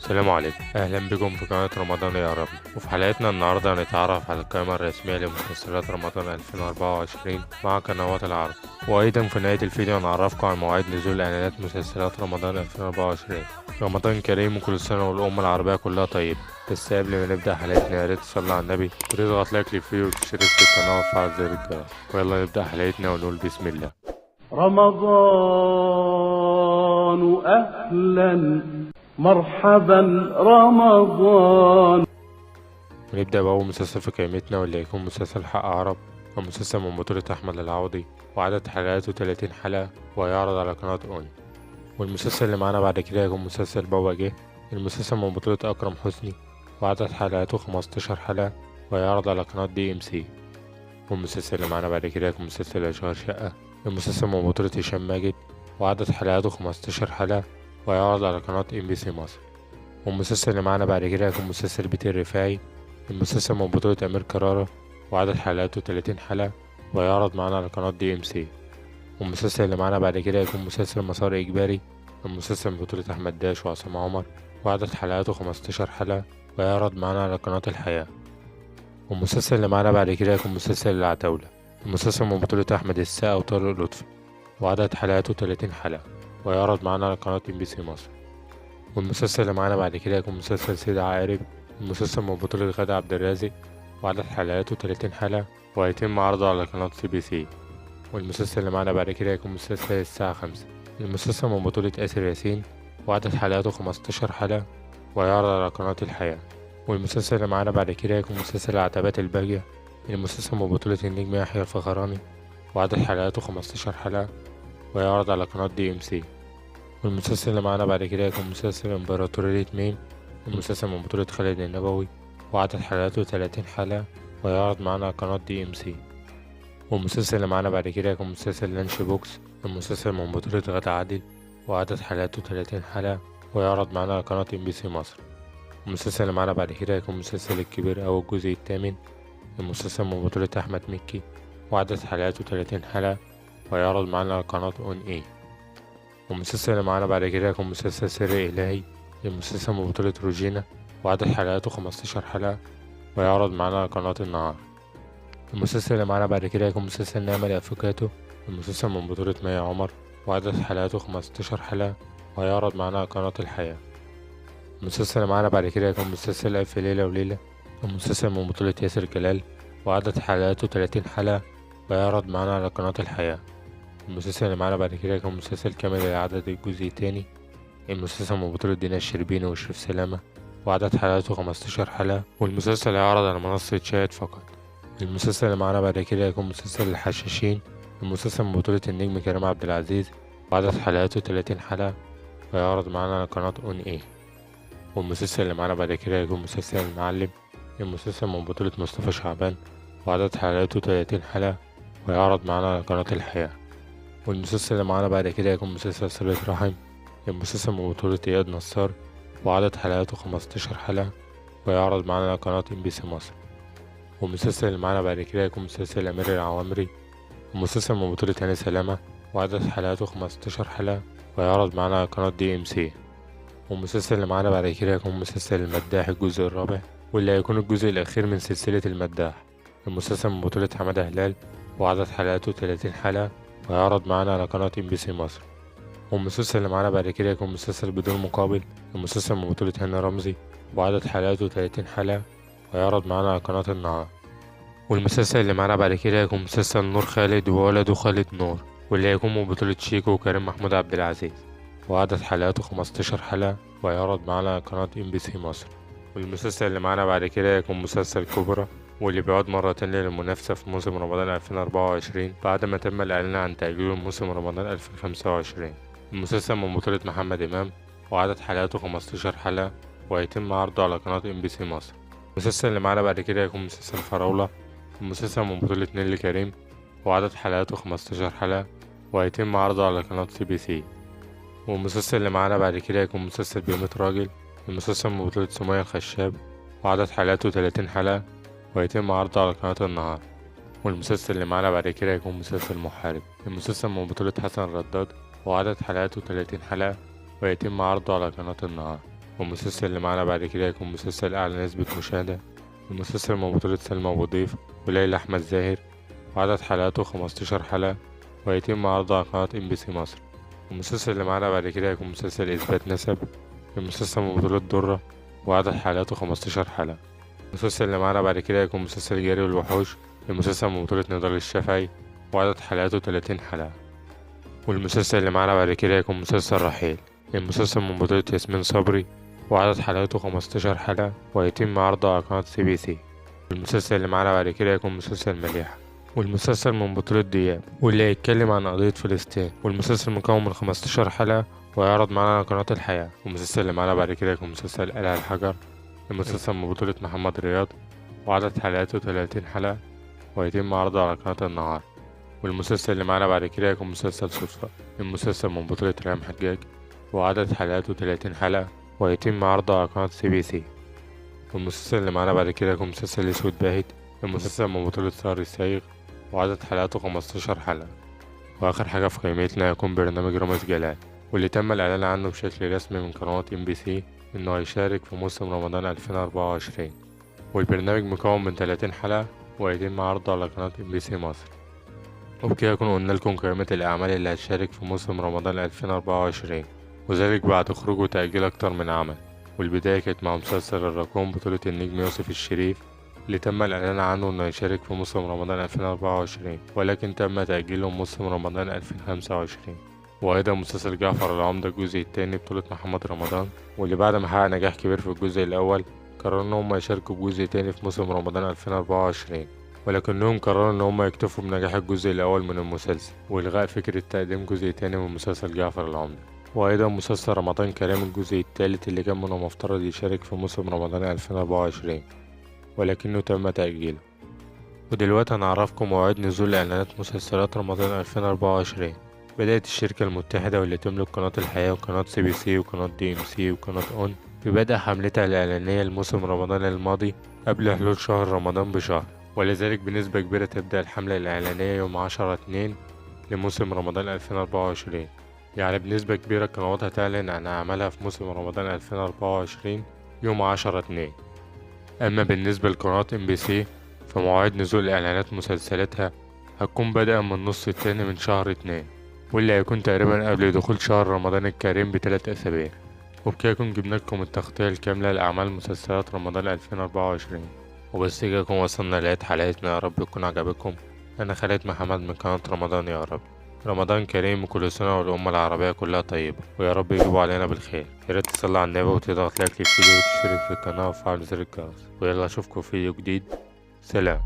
السلام عليكم، أهلا بكم في قناة رمضان يا رب. وفي حلقتنا النهاردة هنتعرف على القائمة الرسمية لمسلسلات رمضان 2024 مع قنوات العرب. وأيضا في نهاية الفيديو هنعرفكم عن مواعيد نزول إعلانات مسلسلات رمضان 2024. رمضان كريم وكل سنة والأمة العربية كلها طيبة. بس قبل ما نبدأ حلقتنا يا ريت تصلي على النبي وتضغط لايك للفيديو وتشترك في القناة وتفعل زر الجرس. ويلا نبدأ حلقتنا ونقول بسم الله. رمضان أهلا مرحبا رمضان. ونبدأ بأول مسلسل في قائمتنا واللي هيكون مسلسل حق عرب، ومسلسل من بطولة أحمد العوضي، وعدد حلقاته 30 حلقة وهيعرض على قناة أون. والمسلسل اللي معانا بعد كده هيكون مسلسل بابا جه، المسلسل من بطولة أكرم حسني، وعدد حلقاته 15 حلقة وهيعرض على قناة DMC. والمسلسل اللي معانا بعد كده هيكون مسلسل أشغال شقة، المسلسل من بطولة هشام ماجد، وعدد حلقاته 15 حلقة وهيعرض على قناة MBC مصر. والمسلسل اللي معانا بعد كده هيكون مسلسل بيت الرفاعي، المسلسل من بطولة أمير كرارة، وعدد حلقاته 30 حلقة وهيعرض معانا على قناة DMC. والمسلسل اللي معانا بعد كده هيكون مسلسل مسار إجباري، المسلسل من بطولة أحمد داش وعصام عمر، وعدد حلقاته 15 حلقة وهيعرض معانا على قناة الحياة. والمسلسل اللي معانا بعد كده هيكون مسلسل العتاولة، المسلسل من بطولة أحمد السقا وطارق لطفي، وعدد حلقاته 30 حلقة وهيعرض معانا على قناة MBC مصر. والمسلسل اللي معانا بعد كده هيكون مسلسل سيد عقارب، المسلسل من بطولة غادة عبد الرازق، وعدد حلقاته 30 حلقة وهيتم عرضه على قناة CBC. والمسلسل اللي معانا بعد كده هيكون مسلسل الساعة 5، المسلسل من بطولة آسر ياسين، وعدد حلقاته 15 حلقة وهيعرض على قناة الحياة. والمسلسل اللي معانا بعد كده هيكون مسلسل العتبات الباقية، المسلسل من بطولة النجم يحيى الفخراني، وعدد حلقاته 15 حلقة وهيعرض على قناة DMC. والمسلسل اللي معانا بعد كده هيكون مسلسل إمبراطورية ميم، المسلسل من بطولة خالد النبوي، وعدد حلقاته 30 حلقة وهيعرض معانا على قناة DMC. والمسلسل اللي معانا بعد كده هيكون مسلسل لانش بوكس، المسلسل من بطولة غادة عادل، وعدد حلقاته 30 حلقة وهيعرض معانا على قناة MBC مصر. المسلسل اللي معانا بعد كده هيكون مسلسل الكبير أو الجزء الثامن، المسلسل من بطولة أحمد مكي، وعدد حلقاته 30 حلقة وهيعرض معانا على قناة ON. والمسلسل اللي معانا بعد كده هيكون مسلسل سر إلهي، المسلسل من بطولة روجينا، وعدد حلقاته 15 حلقة ويعرض معانا على قناة النهار. المسلسل اللي معانا بعد كده هيكون مسلسل نعمة أفوكاتو، المسلسل من بطولة مي عمر، وعدد حلقاته 15 حلقة وهيعرض معانا على قناة الحياة. المسلسل اللي معانا بعد كده هيكون مسلسل ألف ليلة وليلة، المسلسل من بطولة ياسر جلال، وعدد حلقاته 30 حلقة ويعرض معانا على قناة الحياة. المسلسل اللي معانا بعد كده هيكون مسلسل كامل العدد الجزء التاني، المسلسل من بطولة دينا الشربيني وشريف سلامة، وعدد حلقاته 15 حلقة، والمسلسل هيعرض على منصة شاهد فقط. المسلسل اللي معانا بعد كده هيكون مسلسل الحشاشين، المسلسل من بطولة النجم كريم عبد العزيز، وعدد حلقاته 30 حلقة ويعرض معانا على قناة ON. والمسلسل اللي معانا بعد كده هيكون مسلسل المعلم، المسلسل من بطولة مصطفى شعبان، وعدد حلقاته 30 حلقة ويعرض معانا على قناة الحياة. والمسلسل اللي معانا بعد كده هيكون مسلسل صلة رحم، المسلسل من بطولة إياد نصار، وعدد حلقاته 15 حلقة ويعرض معانا على قناة MBC مصر. والمسلسل اللي معانا بعد كده هيكون مسلسل أمير العوامري، المسلسل من بطولة هاني سلامة، وعدد حلقاته 15 حلقة ويعرض معانا على قناة DMC. والمسلسل اللي معانا بعد كده هيكون مسلسل المداح الجزء الرابع، واللي هيكون الجزء الأخير من سلسلة المداح، المسلسل من بطولة حمادة هلال، وعدد حلقاته 30 حلقة وهيعرض معانا على قناة MBC مصر. والمسلسل اللي معانا بعد كده هيكون مسلسل بدون مقابل، المسلسل من بطولة هاني رمزي، وعدد حلقاته 30 حلقة وهيعرض معانا على قناة النهار. والمسلسل اللي معانا بعد كده هيكون مسلسل نور خالد وولده خالد نور، واللي هيكون من بطولة شيكو وكريم محمود عبد العزيز، وعدد حلقاته 15 حلقة وهيعرض معانا على قناة MBC مصر. والمسلسل اللي معانا بعد كده هيكون مسلسل كبرى، واللي بيعود مرة تانية للمنافسة في موسم رمضان 2024 بعد ما تم الإعلان عن تأجيله لموسم رمضان 2025. المسلسل من بطولة محمد إمام، وعدد حلقاته 15 حلقة وهيتم عرضه على قناة MBC مصر. المسلسل اللي معانا بعد كده هيكون مسلسل فراولة، المسلسل من بطولة نيللي كريم، وعدد حلقاته 15 حلقة وهيتم عرضه على قناة CBC. والمسلسل اللي معانا بعد كده هيكون مسلسل بيومة راجل، المسلسل من بطولة سمية الخشاب، وعدد حلقاته 30 حلقة وهيتم عرضه على قناة النهار. والمسلسل اللي معانا بعد كده هيكون مسلسل محارب، المسلسل من بطولة حسن رداد، وعدد حلقاته 30 حلقة ويتم عرضه على قناة النهار. والمسلسل اللي معانا بعد كده هيكون مسلسل أعلى نسبة مشاهدة. المسلسل من بطولة سلمى أبو ضيف وليلى أحمد زاهر، وعدد حلقاته 15 حلقة، وهيتم عرضه على قناة MBC مصر. المسلسل اللي معانا بعد كده هيكون مسلسل إثبات نسب. المسلسل من بطولة درة، وعدد حلقاته 15 حلقة. المسلسل اللي معانا بعد كده هيكون مسلسل جاري والوحوش. المسلسل من بطولة نضال الشافعي، وعدد حلقاته 30 حلقة. والمسلسل اللي معانا بعد كده هيكون مسلسل رحيل. المسلسل من بطولة ياسمين صبري، وعدد حلقاته 15 حلقة، وهيتم عرضه على قناة CBC. المسلسل اللي معانا بعد كده هيكون مسلسل مليحة، والمسلسل من بطولة دياب واللي هيتكلم عن قضية فلسطين. والمسلسل مكون من 15 حلقة، وهيعرض معانا على قناة الحياة. والمسلسل اللي معانا بعد كده هيكون مسلسل قلعة الحجر. المسلسل من بطولة محمد رياض، وعدد حلقاته 30 حلقة، وهيتم عرضه على قناة النهار. والمسلسل اللي معانا بعد كده هيكون مسلسل صدفة. المسلسل من بطولة ريهام حجاج، وعدد حلقاته 30 حلقة، وهيتم عرضه على قناة CBC. والمسلسل اللي معانا بعد كده هيكون مسلسل اسود باهت. المسلسل من بطولة سهر السايغ، وعدد حلقاته 15 حلقة. وآخر حاجة في قائمتنا هيكون برنامج رامز جلال، واللي تم الإعلان عنه بشكل رسمي من قناة MBC إنه هيشارك في موسم رمضان 2024. والبرنامج مكون من 30 حلقة، وهيتم عرضه على قناة MBC مصر. وبكده يكون قلنا لكم قائمة الأعمال اللي هتشارك في موسم رمضان 2024، وذلك بعد خروج وتأجيل أكتر من عمل. والبداية كانت مع مسلسل الراكون بطولة النجم يوسف الشريف، اللي تم الإعلان عنه إنه يشارك في موسم رمضان 2024، ولكن تم تأجيله موسم رمضان 2025. وأيضا مسلسل جعفر العمدة الجزء التاني بطولة محمد رمضان، واللي بعد ما حقق نجاح كبير في الجزء الأول قرروا إن هم يشاركوا بجزء تاني في موسم رمضان 2024، ولكنهم قرروا إن هم يكتفوا بنجاح الجزء الأول من المسلسل وإلغاء فكرة تقديم جزء تاني من مسلسل جعفر العمدة. وأيضا مسلسل رمضان كريم الجزء الثالث اللي كان من المفترض يشارك في موسم رمضان 2024، ولكنه تم تأجيله. ودلوقتي هنعرفكم مواعيد نزول إعلانات مسلسلات رمضان 2024. بدأت الشركة المتحدة واللي تملك قناة الحياة وقناة CBC وقناة DMC وقناة أون ببدء حملتها الإعلانية لموسم رمضان الماضي قبل حلول شهر رمضان بشهر، ولذلك بنسبة كبيرة تبدأ الحملة الإعلانية يوم 10/2 لموسم رمضان 2024. يعني بنسبة كبيرة القنوات هتعلن عن أعمالها في موسم رمضان 2024 يوم 10/2. أما بالنسبة لقناة MBC فمواعيد نزول إعلانات مسلسلاتها هتكون بدءا من النص التاني من شهر 2، واللي هيكون تقريبا قبل دخول شهر رمضان الكريم ب3 أسابيع. وبكده يكون جبنا لكم التغطية الكاملة لأعمال مسلسلات رمضان 2024. وبس كده نكون وصلنا لنهاية حلقتنا، يا رب يكون عجبكم. أنا خالد محمد من قناة رمضان يا رب. رمضان كريم وكل سنة والأمة العربية كلها طيبة، ويا رب يجيبوا علينا بالخير. يا ريت تصلي على النبي وتضغط لايك للفيديو وتشترك في القناة وتفعل زر الجرس، ويلا أشوفكم في فيديو جديد. سلام.